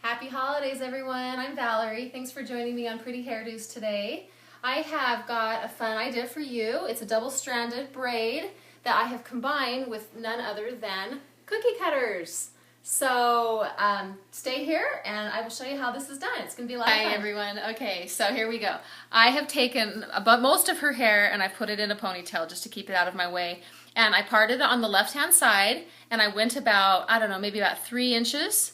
Happy holidays, everyone. I'm Valerie. Thanks for joining me on Pretty Hairdos today. I have got a fun idea for you. It's a double-stranded braid that I have combined with none other than cookie cutters. So stay here and I will show you how this is done. It's going to be a lot of fun. Hi everyone. Okay, so here we go. I have taken about most of her hair and I put it in a ponytail just to keep it out of my way. And I parted it on the left-hand side and I went about, I don't know, maybe about 3 inches.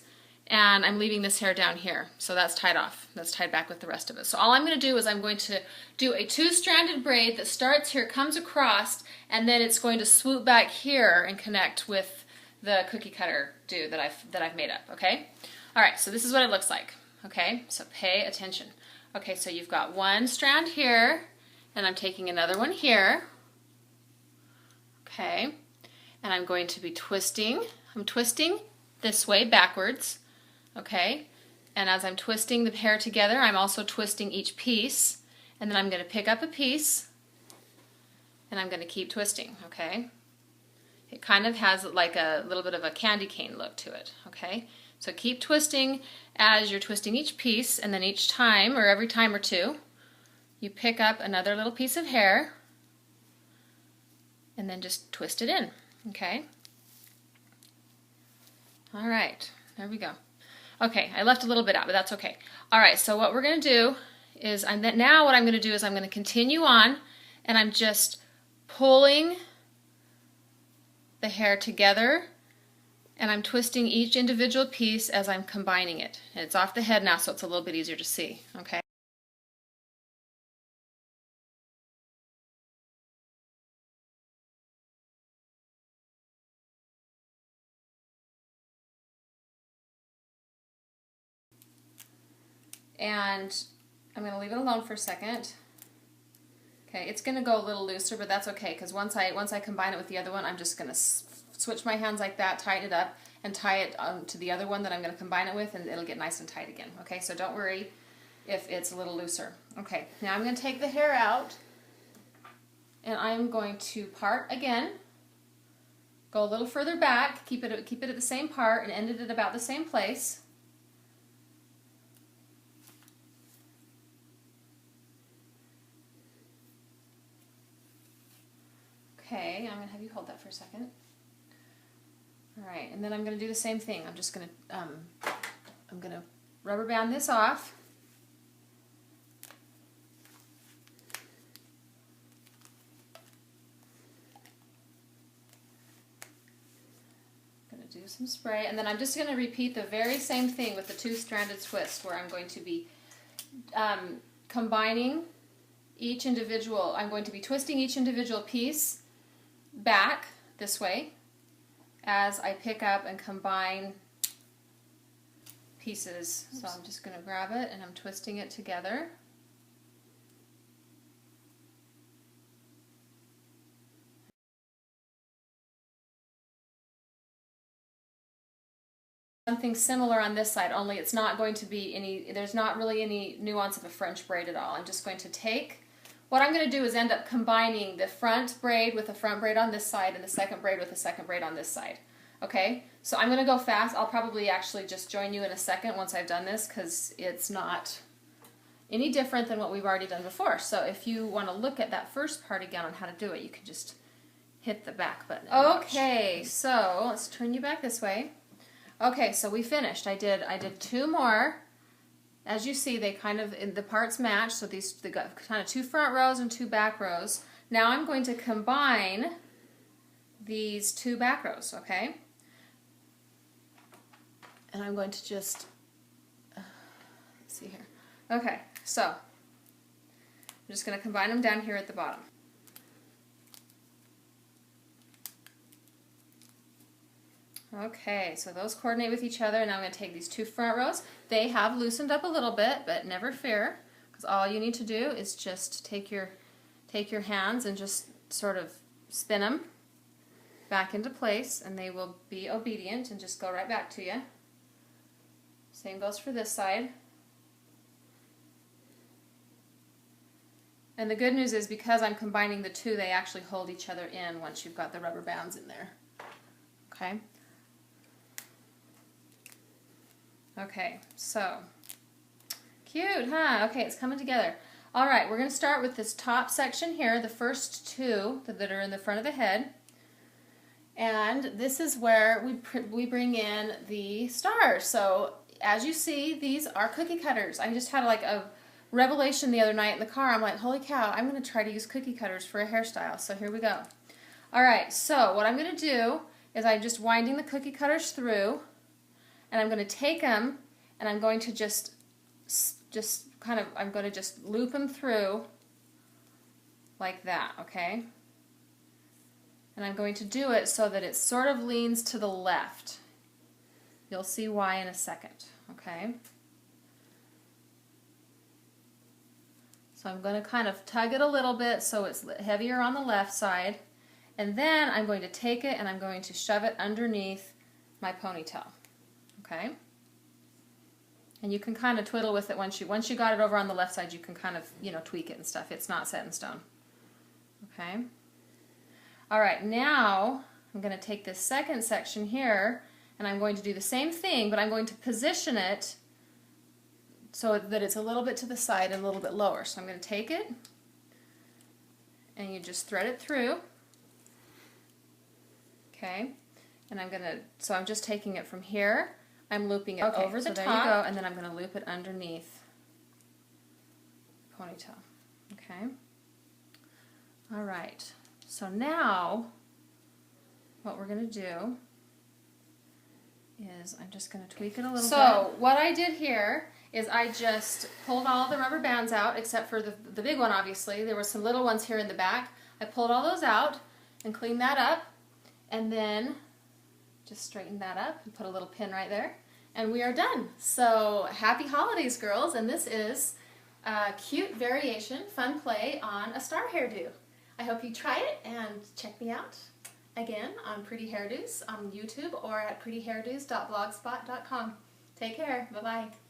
And I'm leaving this hair down here. So that's tied off. That's tied back with the rest of it. So all I'm going to do is I'm going to do a 2-stranded braid that starts here, comes across, and then it's going to swoop back here and connect with the cookie cutter do that I've made up, okay? All right, so this is what it looks like, okay? So pay attention. Okay, so you've got 1 strand here, and I'm taking another one here, okay? And I'm going to be twisting. I'm twisting this way backwards. Okay, and as I'm twisting the hair together, I'm also twisting each piece, and then I'm going to pick up a piece, and I'm going to keep twisting, okay? It kind of has like a little bit of a candy cane look to it, okay? So keep twisting as you're twisting each piece, and then each time, or every time or two, you pick up another little piece of hair, and then just twist it in, okay? All right, there we go. Okay, I left a little bit out, but that's okay. All right, so what we're going to do is, now what I'm going to do is I'm going to continue on, and I'm just pulling the hair together, and I'm twisting each individual piece as I'm combining it. And it's off the head now, so it's a little bit easier to see, okay? And I'm going to leave it alone for a second. Okay, it's going to go a little looser, but that's okay, because once I combine it with the other one, I'm just going to switch my hands like that, tighten it up, and tie it to the other one that I'm going to combine it with, and it'll get nice and tight again. Okay, so don't worry if it's a little looser. Okay, now I'm going to take the hair out, and I'm going to part again, go a little further back, keep it at the same part, and end it at about the same place. Okay, I'm going to have you hold that for a second. All right, and then I'm going to do the same thing. I'm just going to, I'm going to rubber band this off. I'm going to do some spray, and then I'm just going to repeat the very same thing with the 2-stranded twist, where I'm going to be combining each individual, I'm going to be twisting each individual piece back this way as I pick up and combine pieces. So I'm just going to grab it and I'm twisting it together. Something similar on this side, only it's not going to be any, there's not really any nuance of a French braid at all. I'm just going to take, what I'm going to do is end up combining the front braid with the front braid on this side and the second braid with the second braid on this side. Okay, so I'm going to go fast. I'll probably actually just join you in a second once I've done this, because it's not any different than what we've already done before. So if you want to look at that first part again on how to do it, you can just hit the back button. Okay, so let's turn you back this way. Okay, so we finished. I did 2 more. As you see, they kind of, the parts match, so they got kind of 2 front rows and 2 back rows. Now I'm going to combine these 2 back rows, okay? And I'm going to just, let's see here. Okay, so I'm just going to combine them down here at the bottom. Okay, so those coordinate with each other, and now I'm going to take these 2 front rows. They have loosened up a little bit, but never fear, because all you need to do is just take your hands and just sort of spin them back into place, and they will be obedient and just go right back to you. Same goes for this side. And the good news is, because I'm combining the 2, they actually hold each other in once you've got the rubber bands in there. Okay? Okay, so cute, huh? Okay, it's coming together. All right, we're going to start with this top section here, the first two that are in the front of the head. And this is where we bring in the stars. So as you see, these are cookie cutters. I just had like a revelation the other night in the car. I'm like, holy cow, I'm going to try to use cookie cutters for a hairstyle. So here we go. All right, so what I'm going to do is I'm just winding the cookie cutters through, and I'm going to take them and I'm going to just I'm going to just loop them through like that, okay? And I'm going to do it so that it sort of leans to the left. You'll see why in a second, okay? So I'm going to kind of tug it a little bit so it's heavier on the left side. And then I'm going to take it and I'm going to shove it underneath my ponytail, okay? And you can kind of twiddle with it once you got it over on the left side. You can kind of, you know, tweak it and stuff. It's not set in stone, okay? All right, now I'm going to take this second section here and I'm going to do the same thing, but I'm going to position it so that it's a little bit to the side and a little bit lower. So I'm going to take it and you just thread it through. Okay, and I'm just taking it from here, I'm looping it over the top. There you go, and then I'm going to loop it underneath the ponytail. Okay, all right, so now what we're going to do is I'm just going to tweak it a little bit. So what I did here is I just pulled all the rubber bands out, except for the big one, obviously. There were some little ones here in the back. I pulled all those out and cleaned that up. And then just straighten that up and put a little pin right there. And we are done. So happy holidays, girls. And this is a cute variation, fun play on a star hairdo. I hope you try it and check me out again on Pretty Hairdos on YouTube or at prettyhairdos.blogspot.com. Take care. Bye-bye.